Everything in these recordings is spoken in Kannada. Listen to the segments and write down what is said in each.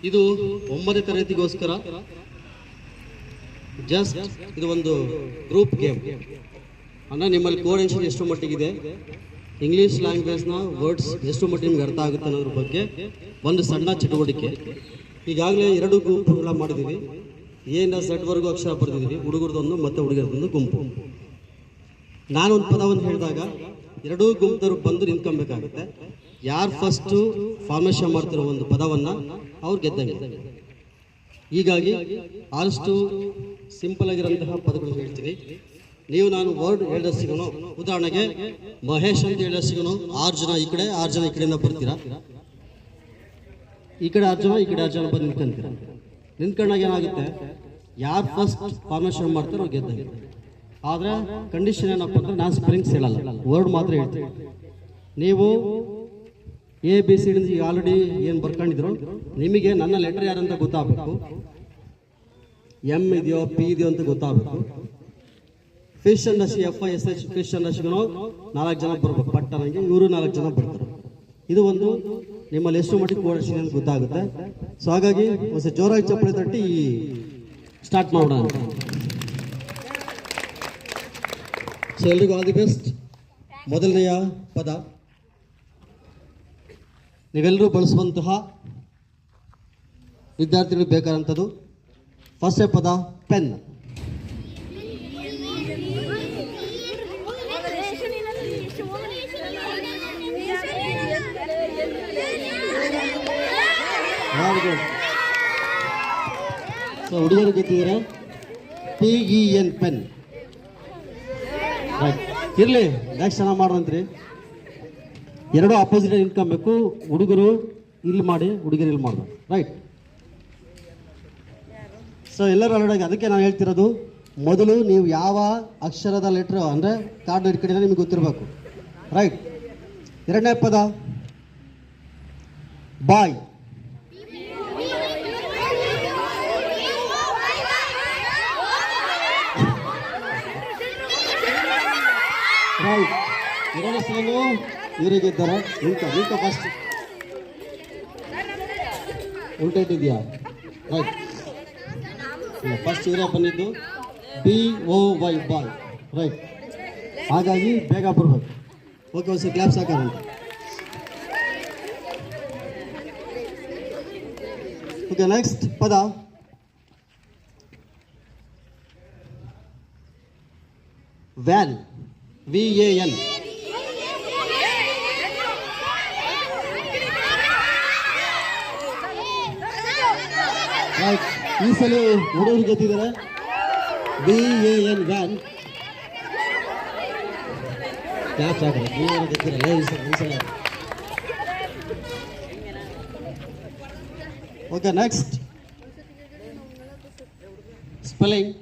ಇದು 9ನೇ ತರಗತಿಗೋಸ್ಕರ ಜಸ್ಟ್ ಇದು ಒಂದು ಗ್ರೂಪ್ ಗೇಮ್. ಅಂದರೆ ನಿಮ್ಮಲ್ಲಿ ಕೋಆರ್ಡಿನೇಷನ್ ಎಷ್ಟು ಮಟ್ಟಿಗಿದೆ, ಇಂಗ್ಲೀಷ್ ಲ್ಯಾಂಗ್ವೇಜ್ನ ವರ್ಡ್ಸ್ ಎಷ್ಟು ಮಟ್ಟಿಗೆ ನಿಮ್ಗೆ ಅರ್ಥ ಆಗುತ್ತೆ ಅನ್ನೋದ್ರ ಬಗ್ಗೆ ಒಂದು ಸಣ್ಣ ಚಟುವಟಿಕೆ. ಈಗಾಗಲೇ 2 ಗುಂಪುಗಳ ಮಾಡಿದ್ದೀವಿ. ಎಯಿಂದ ಝಡ್ವರೆಗೂ ಅಕ್ಷರ ಬರೆದಿದ್ದೀವಿ, ಹುಡುಗರದೊಂದು ಮತ್ತು ಹುಡುಗರದೊಂದು ಗುಂಪು. ನಾನೊಂದು ಪದವನ್ನು ಹೇಳಿದಾಗ 2 ಗುಂಪದವ್ರು ಬಂದು ನಿಂತ್ಕೊಬೇಕಾಗುತ್ತೆ. ಯಾರು ಫಸ್ಟು ಫಾರ್ಮೇಷನ್ ಮಾಡ್ತಿರೋ ಒಂದು ಪದವನ್ನು ಅವ್ರು ಗೆದ್ದಂಗೆ. ಹೀಗಾಗಿ ಆದಷ್ಟು ಸಿಂಪಲ್ ಆಗಿರೋಂತಹ ಪದಗಳು ಹೇಳ್ತೀನಿ. ನೀವು ನಾನು ವರ್ಡ್ ಹೇಳಿದ ಸಿಗೋಣ. ಉದಾಹರಣೆಗೆ ಮಹೇಶ್ ಅಂತ ಹೇಳಿದ ಸಿಗೋಣ. 6 ಜನ ಈ ಕಡೆ, 6 ಜನ ಈ ಕಡೆಯಿಂದ ಬರ್ತೀರಾ. ಈ ಕಡೆ 6 ಜನ, ಈ ಕಡೆ 6 ಜನ ಬಂದು ನಿಂತ್ಕೊಂತೀರ. ನಿಂತ್ಕೊಂಡಾಗ ಏನಾಗುತ್ತೆ, ಯಾರು ಫಸ್ಟ್ ಫಾರ್ಮೇಷನ್ ಮಾಡ್ತಾರೋ ಅವ್ರು ಗೆದ್ದಂಗೆ. ಆದರೆ ಕಂಡೀಷನ್ ಏನಪ್ಪ ಅಂದರೆ ನಾನು ಸ್ಪೆಲ್ಲಿಂಗ್ಸ್ ಹೇಳಲ್ಲ, ವರ್ಡ್ ಮಾತ್ರ ಹೇಳ್ತೀನಿ. ನೀವು ABCD ಈಗ ಆಲ್ರೆಡಿ ಏನು ಬರ್ಕೊಂಡಿದ್ರು, ನಿಮಗೆ ನನ್ನ ಲೆಟರ್ ಯಾರಂತ ಗೊತ್ತಾಗಬೇಕು. M ಇದೆಯೋ P ಇದೆಯೋ ಅಂತ ಗೊತ್ತಾಗಬೇಕು. ಫಿಶ್ ಅಂಡರ್ಸಿ FISH ಫಿಶ್ ಅಂಡರ್ಸಿಗೂ 4 ಜನ ಬರ್ಬೇಕು. ಪಟ್ಟ ನನಗೆ ಇವರು 4 ಜನ ಬರ್ತಾರೆ. ಇದು ಒಂದು ನಿಮ್ಮಲ್ಲಿ ಎಷ್ಟು ಮಟ್ಟಿಗೆ ಕೋಆರ್ಡಿನೇಷನ್ ಅಂತ ಗೊತ್ತಾಗುತ್ತೆ. ಸೊ ಹಾಗಾಗಿ ಒಂದು ಜೋರಾಗಿ ಚಪ್ಪಲಿ ತಟ್ಟಿ ಸ್ಟಾರ್ಟ್ ಮಾಡೋಣ ಅಂತ. ಸೊ ಎಲ್ರಿಗೂ ಆಲ್ ದಿ ಬೆಸ್ಟ್. ಮೊದಲನೆಯ ಪದ ನೀವೆಲ್ಲರೂ ಬಳಸುವಂತಹ ವಿದ್ಯಾರ್ಥಿಗಳು ಬೇಕಾದಂಥದ್ದು. ಫಸ್ಟೇ ಪದ ಪೆನ್. ಸೊ ಹುಡುಗರು ಗೊತ್ತಿದ್ದಾರೆ PEN ಪೆನ್. ರೈಟ್, ಇರಲಿ, ನೆಕ್ಸ್ಟ್ ಚೆನ್ನಾಗಿ ಮಾಡ್ರಂತ್ರಿ. 2 ಆಪೋಸಿಟ್ ನಿಂತ್ಕೊಬೇಕು. ಹುಡುಗರು ಇಲ್ಲಿ ಮಾಡಿ, ಹುಡುಗರು ಇಲ್ಲಿ ಮಾಡ್ಬೇಕು. ರೈಟ್. ಸೊ ಎಲ್ಲರೂ ಅಲ್ಲಾಗಿ ಅದಕ್ಕೆ ನಾನು ಹೇಳ್ತಿರೋದು, ಮೊದಲು ನೀವು ಯಾವ ಅಕ್ಷರದ ಲೆಟ್ರ್ ಅಂದರೆ ಕಾರ್ಡ್ ಇಟ್ಕೊಂಡಿದ್ರೆ ನಿಮಗೆ ಗೊತ್ತಿರಬೇಕು. ರೈಟ್. 2ನೇ ಪದ ಬಾಯ್. ರೈಟ್. 2 ಸಲನೂ ಇವರಿಗಿದ್ದಾರೆ. ನಿಂತ ಫಸ್ಟ್ ಉಲ್ಟಾ ಇಟ್ಟಿದ್ಯಾ? ರೈಟ್. ಫಸ್ಟ್ ಇವರೇ ಬಂದಿದ್ದು BOY ಬಾಯ್. ರೈಟ್. ಹಾಗಾಗಿ ಬೇಗ ಬರ್ಬೇಕು. ಓಕೆ, ಒಂದು ಕ್ಲಾಪ್ಸ್ ಹಾಕೋಣ. ಓಕೆ, ನೆಕ್ಸ್ಟ್ ಪದ ವ್ಯಾನ್. VAN. ರೈಟ್. ಈ ಸಲ ಹುಡುಗರು ಗೊತ್ತಿದ್ದಾರೆ VAN ವ್ಯಾನ್. ಕ್ಲಾಪ್ಸ್ ಹಾಕೋಣ. ನೀವು ಗೊತ್ತಿರಲ್ಲ ಈ ಸಲ. Okay, next spelling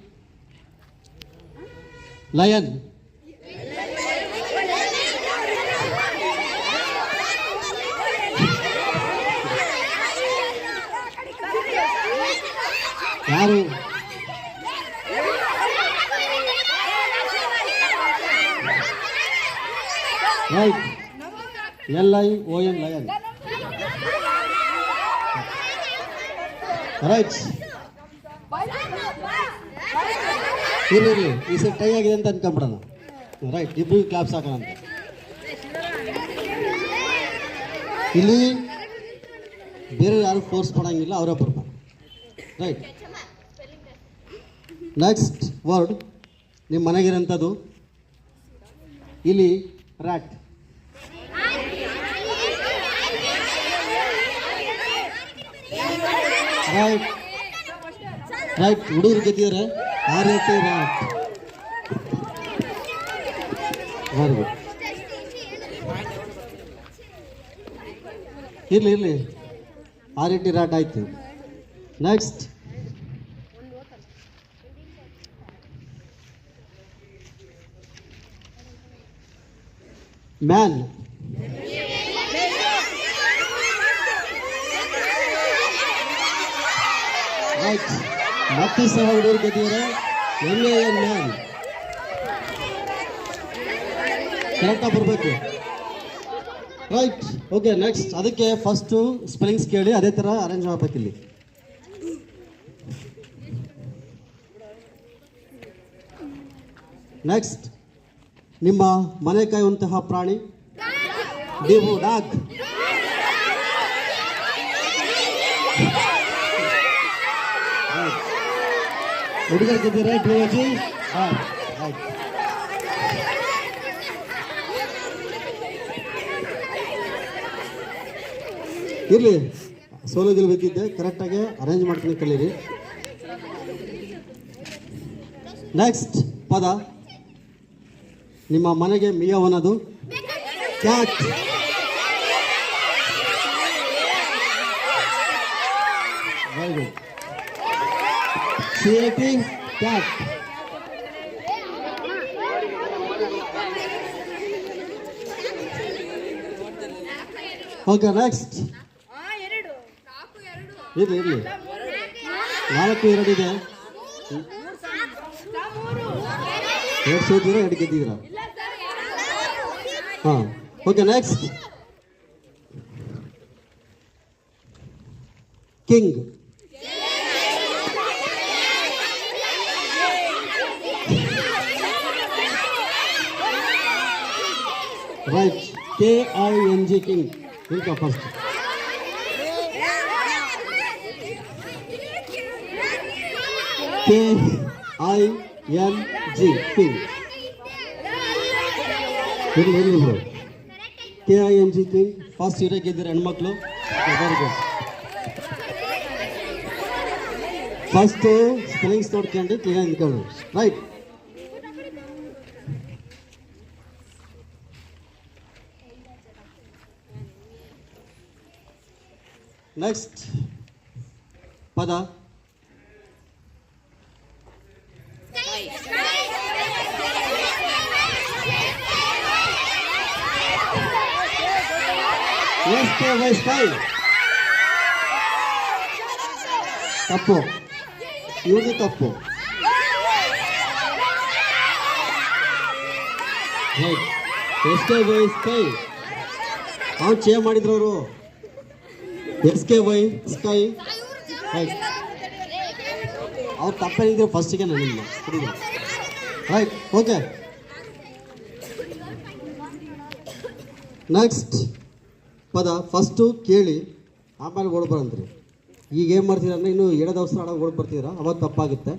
lion. ಯಾರು? ರೈಟ್. LION lion. ರೈಟ್. ಇರಲಿ, ಈ ಸಲ ಟೈ ಆಗಿದೆ ಅಂತ ಅನ್ಕೊಂಬಿಡೋಣ. ರೈಟ್, ಇಬ್ಬರು ಕ್ಲಾಪ್ಸ್ ಹಾಕೋಣ ಅಂತ. ಇಲ್ಲಿ ಬೇರೆ ಯಾರು ಫೋರ್ಸ್ ಮಾಡೋಂಗಿಲ್ಲ, ಅವರೇ ಬರ್ತಾರೆ. ರೈಟ್. ನೆಕ್ಸ್ಟ್ ವರ್ಡ್ ನಿಮ್ಮ ಮನೆಗಿರೋಂಥದ್ದು. ಇಲ್ಲಿ ರ್ಯಾಟ್. ರೈಟ್. ರೈಟ್. ಹುಡುಗರು ಗೆದ್ದಿದ್ದಾರೆ. RAT rat. Very good. ಇರಲಿ, RAT ರ್ಯಾಟ್ ಆಯ್ತು. Next man. ರೈಟ್. ಮತ್ತೆ ಸಹ ಹುಡುಗರು ಗೆದ್ದಿದ್ದಾರೆ. MAN man. ಕರೆಕ್ಟಾಗಿ ಬರಬೇಕು. ರೈಟ್. ಓಕೆ, ನೆಕ್ಸ್ಟ್ ಅದಕ್ಕೆ ಫಸ್ಟು ಸ್ಪೆಲ್ಲಿಂಗ್ಸ್ ಕೇಳಿ ಅದೇ ಥರ ಅರೇಂಜ್ ಮಾಡಬೇಕಿಲ್ಲಿ. ನೆಕ್ಸ್ಟ್, ನಿಮ್ಮ ಮನೆ ಕಾಯುವಂತಹ ಪ್ರಾಣಿ ನೀವು ಡಾಗ್. ಹುಡುಗರಿದ್ದಾರೆ ಡಿಒಜಿ. ರೈಟ್. ಇರಲಿ, ಸೋಲು ಗೆಲ್ಲಬೇಕಿದ್ದೆ, ಕರೆಕ್ಟಾಗಿ ಅರೇಂಜ್ ಮಾಡ್ತೀನಿ, ಕಲೀರಿ. ನೆಕ್ಸ್ಟ್ ಪದ, ನಿಮ್ಮ ಮನೆಗೆ ಮಿಯಾವನದು cat. Very good. CAT cat. Okay, next ಇರಲಿ 4 2 ಇದೆ. 2 ಸೋತಿದ್ದೀರಾ, 2 ಗೆದ್ದಿದ್ದೀರಾ. ಹಾಂ, okay. Next king. Right. KING king. ಇಂಕ ಫಸ್ಟ್. KING king. ಇರಲಿ ಬ್ರೋ. KING king first. ಇವರೇ ಗೆದ್ದಿರ ಹೆಣ್ಮಕ್ಳು. Very good. ಫಸ್ಟು ಸ್ಪೆಲ್ಲಿಂಗ್ಸ್ ನೋಡ್ಕೊಂಡು ಕ್ಲೀನಾಗಿ ನಿಂತ್ಕೊಳ್ಳಿ. ರೈಟ್. ನೆಕ್ಸ್ಟ್ ಪದ, SKY. ತಪ್ಪು, ಇವ್ರದ್ದು ತಪ್ಪು. ರೈಟ್. SKY. ಅವ್ರು ಚೇಂಜ್ ಮಾಡಿದ್ರು ಅವರು. SKY sky. ರೈಟ್. ಅವ್ರು ತಪ್ಪೇನಿದ್ರು ಫಸ್ಟಿಗೆ ನನಗೆ. ರೈಟ್. ಓಕೆ. ನೆಕ್ಸ್ಟ್ ಪದ, ಫಸ್ಟು ಕೇಳಿ ಆಮೇಲೆ ಓಡ್ ಬರಂತ್ರಿ. ಈಗ ಏನು ಮಾಡ್ತೀರ ಅಂದರೆ ಇನ್ನು 7 ದಿವಸ ಆಡೋಕೆ ಓಡ್ ಬರ್ತೀರಾ, ಅವಾಗ ತಪ್ಪಾಗುತ್ತೆ.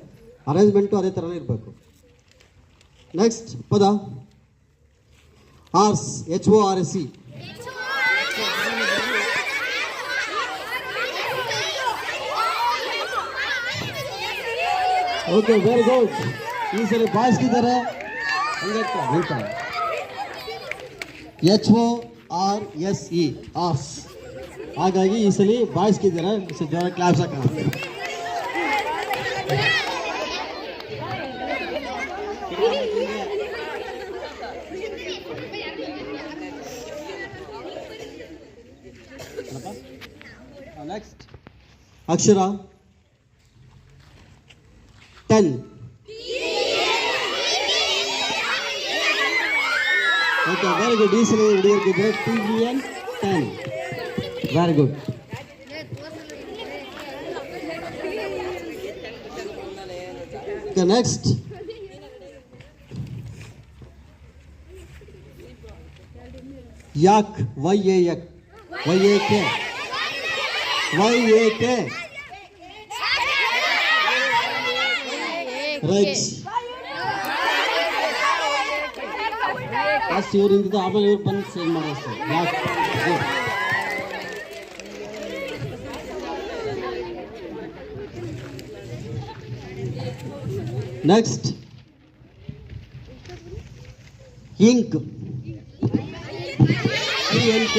ಅರೇಂಜ್ಮೆಂಟು ಅದೇ ಥರನೇ ಇರಬೇಕು. ನೆಕ್ಸ್ಟ್ ಪದ, ಆರ್ಸ್. HORS. Okay, very good. ಈ ಸಲ ಬಾಯ್ಸ್ಗಿದ್ದಾರೆ. HORSE hours. ಹಾಗಾಗಿ ಈ ಸಲ ಬಾಯ್ಸ್ಗಿದ್ದಾರೆ. ಜೋರ ಕ್ಲಾಪ್ಸ್ ಹಾಕೋಣ. ನೆಕ್ಸ್ಟ್ ಅಕ್ಷರ 10. Okay, very good. ಈ ಸಲ ಹುಡುಗರಿಗಿದ್ರೆ TVN 10. Very good. Okay, next ಯಾಕ್. YAK. ರೈಟ್. ಫಸ್ಟ್ ಇವರಿಂದ ಆಮೇಲೆ ಇವ್ರು ಬಂದು ಸೇವ್ ಮಾಡೋದು. ಯಾಕೆ? Next ink. INK.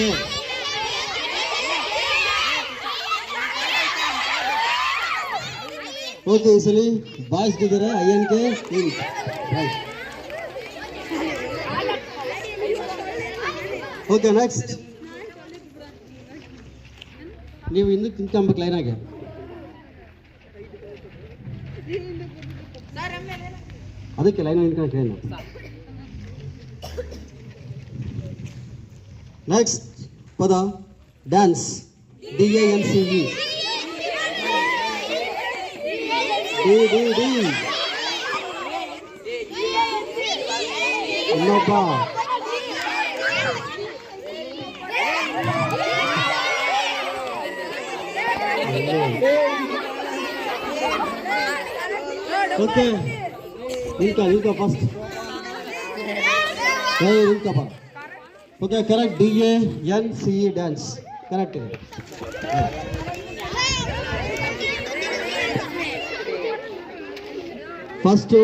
ಓಕೆ, ಈ ಸಲ ಬಾಯ್ಸ್ಗಿದ್ದಾರೆ. INK ink. Right. Okay, next ನೀವು ಇನ್ನೂ ತಿನ್ಕೊಂಬೇಕು ಲೈನಾಗೆ. ಅದಕ್ಕೆ ಲೈನ್ ನಿಂತ್ಕೊಂಡು. ನೆಕ್ಸ್ಟ್ ಪದ ಡ್ಯಾನ್ಸ್, DANCE. ಡಿ ಇನ್ನೊಬ್ಬ ಓಕೆ ಇಲ್ಕ ಫಸ್ಟ್ ಇಲ್ಕಪ್ಪ. Okay correct, DANCE dance correct ಇದೆ. ಫಸ್ಟು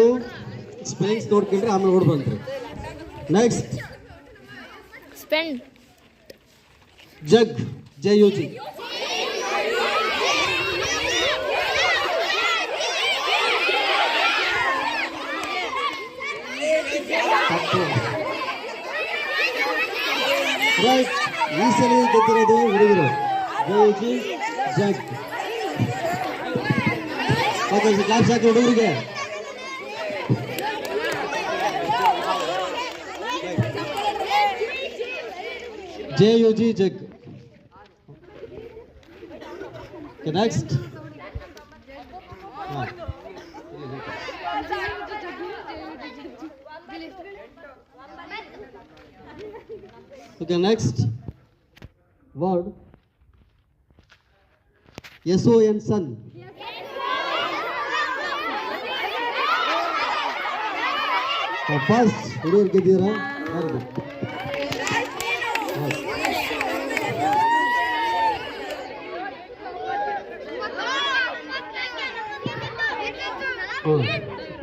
ಸ್ಪೆಲ್ಲಿಂಗ್ಸ್ ನೋಡ್ಕೊಂಡ್ರೆ ಆಮೇಲೆ ಓಡ್ ಬಂದ್ರಿ. Next spend, jug, JUG. Right, ಈ ಸಲ ಗೊತ್ತಿರೋದು ಹುಡುಗರು JUG, ಜಗ್. ಓಕೆ ಕ್ಲಾಸ್ ಹಾಕಿ ಹುಡುಗರಿಗೆ. JUG, jug. Next okay next word SON, son. First ಹುಡುಗರು ಗೆದ್ದೀರಾ?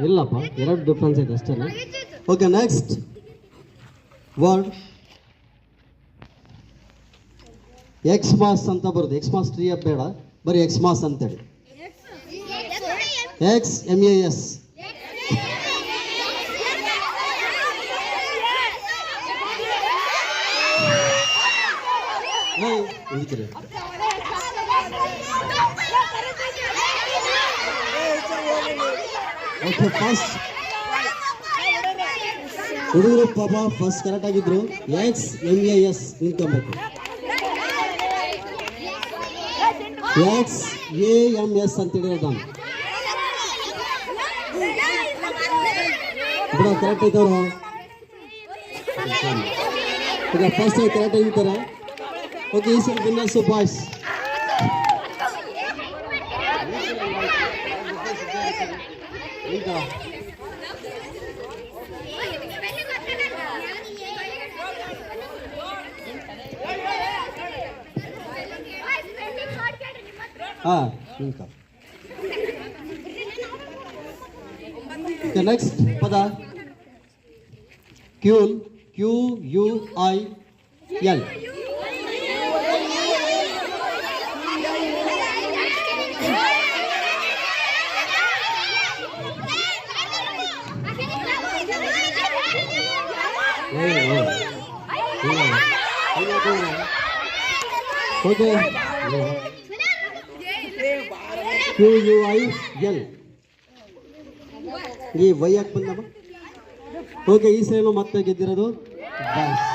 ಇಲ್ಲಪ್ಪ, ಎರಡು ಡಿಫ್ರೆನ್ಸ್ ಇದೆ ಅಷ್ಟೇ. ಓಕೆ ನೆಕ್ಸ್ಟ್ ವರ್ಡ್ ಎಕ್ಸ್ಮಾಸ್ ಅಂತ ಬರುತ್ತೆ. ಎಕ್ಸ್ಮಾಸ್ ಟ್ರೀ ಬೇಡ, ಬರೀ ಎಕ್ಸ್ಮಾಸ್ ಅಂತೇಳಿ. XMAS. ಓಕೆ ಫಸ್ಟ್ ಹುಡುಗರು ಪಾಪ ಫಸ್ಟ್ ಕರೆಕ್ಟ್ ಆಗಿದ್ರು. XMAS ನಿಂತ್ಕೊಬೇಕು. XAMS ಅಂತ ಹೇಳಿರೋದು ನಾನು. ಬಿಡ ಕರೆಕ್ಟ್ ಐತವ್ರು. ಈಗ ಫಸ್ಟ್ ಕರೆಕ್ಟ್ ಆಗಿರ್ತಾರೆ. ಓಕೆ ಈ ಸಲ ವಿನ್ನರ್ಸ್ ಬಾಯ್ಸ್. ಈಗ ನೆಕ್ಸ್ಟ್ ಪದ QUIL, QUIL. Okay QUIL. ಈ ವೈ ಯಾಕೆ ಬಂದಮ್ಮ? ಓಕೆ ಈ ಸಲ ಮತ್ತೆ ಗೆದ್ದಿರೋದು dance.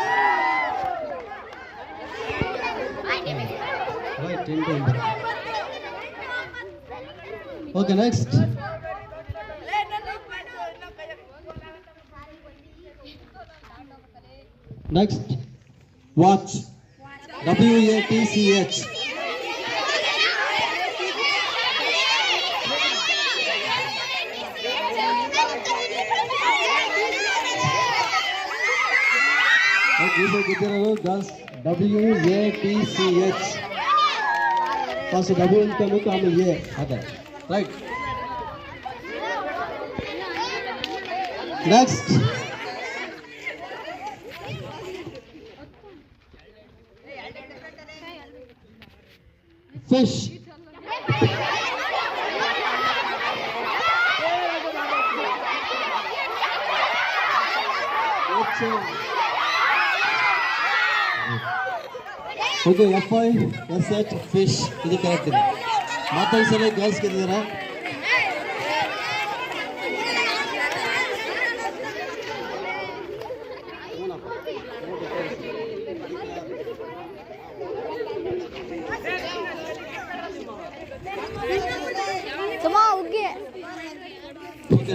Okay next watch, WATCH. Girls WATCH. First W ಅನ್ಕೋಬೇಕು, ಆಮೇಲೆ ಎ ಅದೇ right. Next fish. Okay FISH fish ಇದು ಕರೆಕ್ಟ್ ಇದೆ. ಮತ್ತೊಂದು ಸಲ ಗರ್ಲ್ಸ್ ಗೆದ್ದಿದ್ದೀರಾ.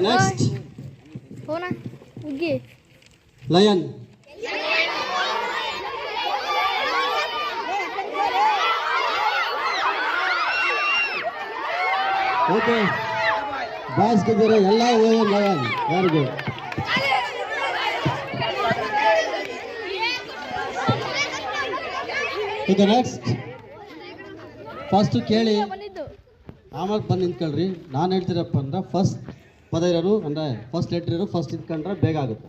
ನೆಕ್ಸ್ಟ್ ಹೋನ ಉಗ್ಗಿ ಲಯನ್. ಓಕೆ ಬಾಯ್ಸ್ ಗೆದ್ದರೆ ಎಲ್ಲ ಲಯನ್. Very good. ಈಗ ನೆಕ್ಸ್ಟ್ ಫಸ್ಟ್ ಕೇಳಿ ಬಂದಿದ್ದು ಆಮೇಲೆ ಬಂದು ನಿಂತ್ಕೊಳ್ರಿ. ನಾನು ಹೇಳ್ತೀರಪ್ಪ ಅಂದ್ರೆ ಫಸ್ಟ್ ಪದ ಇರೋರು ಅಂದರೆ ಫಸ್ಟ್ ಲೆಟ್ರ್ ಇರೋ ಫಸ್ಟ್ ನಿಂತ್ಕೊಂಡ್ರೆ ಬೇಗ ಆಗುತ್ತೆ.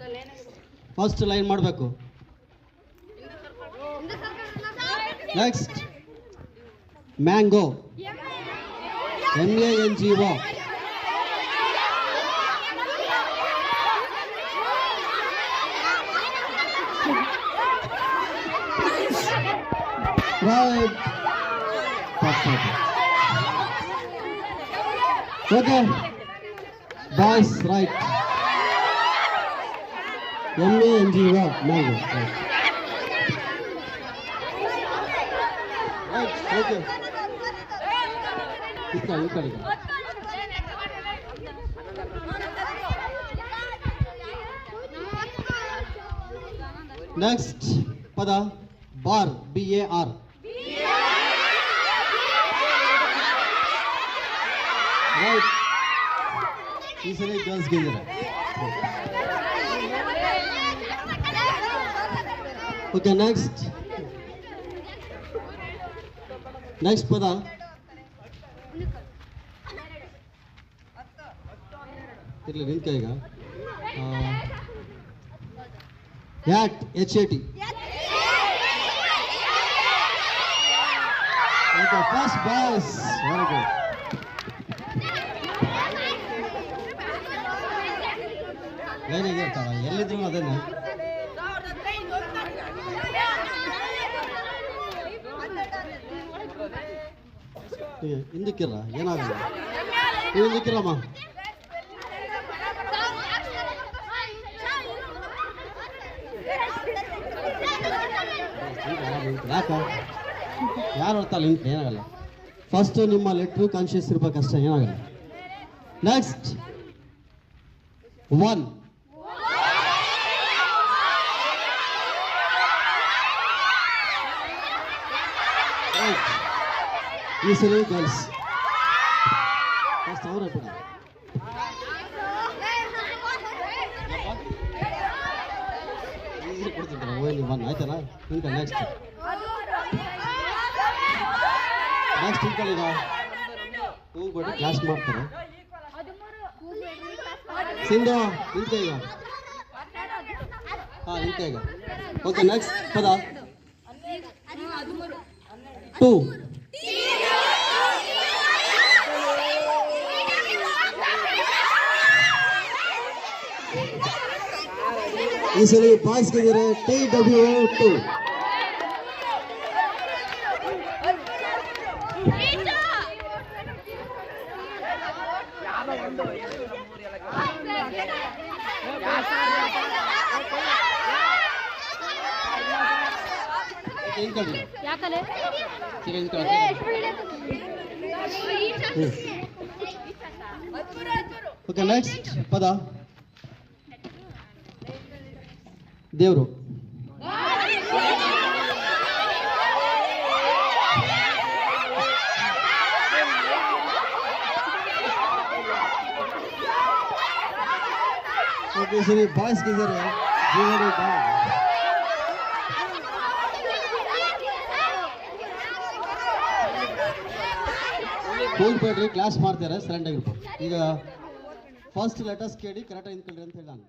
ಫಸ್ಟ್ ಲೈನ್ ಮಾಡಬೇಕು. Next mango. MANGO. Right. Perfect. Okay. Boys, right. MANGO. Mango. Right. Right. Okay. ಇಟ್ಕೊಳ್ಳಿ. ನೆಕ್ಸ್ಟ್ ಪದ ಬಾರ್. BAR. ರೈಟ್. ಈ ಸಲ ಗರ್ಲ್ಸ್ ಗೆದ್ದಿದ್ದಾರೆ. ಓಕೆ ನೆಕ್ಸ್ಟ್ ಪದ ಇರಲಿ ನಿಂತ ಈಗ. HAT. Okay, first boys. Very good. ಲೈನಿಗೆ ಇರ್ತಾವ ಎಲ್ಲಿದ್ರು ಅದನ್ನೇ. ಹಿಂದಕ್ಕಿರ ಏನಾಗಲ್ಲ. ನೀವು ಹಿಂದಕ್ಕಿರಮ್ಮ. ಯಾಕ ಯಾರು ಹೊರ್ತಲ್ಲ ನಿಂತು ಏನಾಗಲ್ಲ. ಫಸ್ಟ್ ನಿಮ್ಮ ಲೆಟ್ರು ಕಾನ್ಶಿಯಸ್ ಇರ್ಬೇಕಷ್ಟೇ, ಏನಾಗಲ್ಲ. ನೆಕ್ಸ್ಟ್ 1. ಈ ಸಲ ಗರ್ಲ್ಸ್ ಫಸ್ಟ್ ಅವರೇ ಕೂಡ. ಕೊಡ್ತಿದ್ದಾರೆ ಓಯ್ಲಿ 1 ಆಯ್ತಲ್ಲ. ನಿಂತ ನೆಕ್ಸ್ಟ್ ಈಗ ಹೋಗ್ಬೇಡಿ, ಕ್ಲಾಸ್ ಮಾಡ್ತಾರೆ. ಸಿಂಧು ನಿಂತ ಈಗ. ಹಾಂ ನಿಂತ ಈಗ. ಓಕೆ ನೆಕ್ಸ್ಟ್ ಪದ 2. ಈ ಸಲ ಪಾಸ್ ಗೆದ್ದರೆ TWO2. ಯಾಕಲೆ ಓಕೆ ನೆಕ್ಸ್ಟ್ ಪದ ದೇವರು. ಓಕೆ ಸರಿ ಬಾಯ್ಸ್ ಗೆದ್ದರೆ ಹೋಗ್ಬೇಡ್ರಿ, ಕ್ಲಾಸ್ ಮಾಡ್ತಾರೆ, ಸೈಲೆಂಟ್ ಆಗಿರ್ಬೋದು. ಈಗ ಫಸ್ಟ್ ಲೆಟರ್ಸ್ ಕೇಳಿ ಕರೆಕ್ಟಾಗಿ ನಿಂತ್ಕೊಳ್ರಿ ಅಂತ ಹೇಳಿ ನಾನು.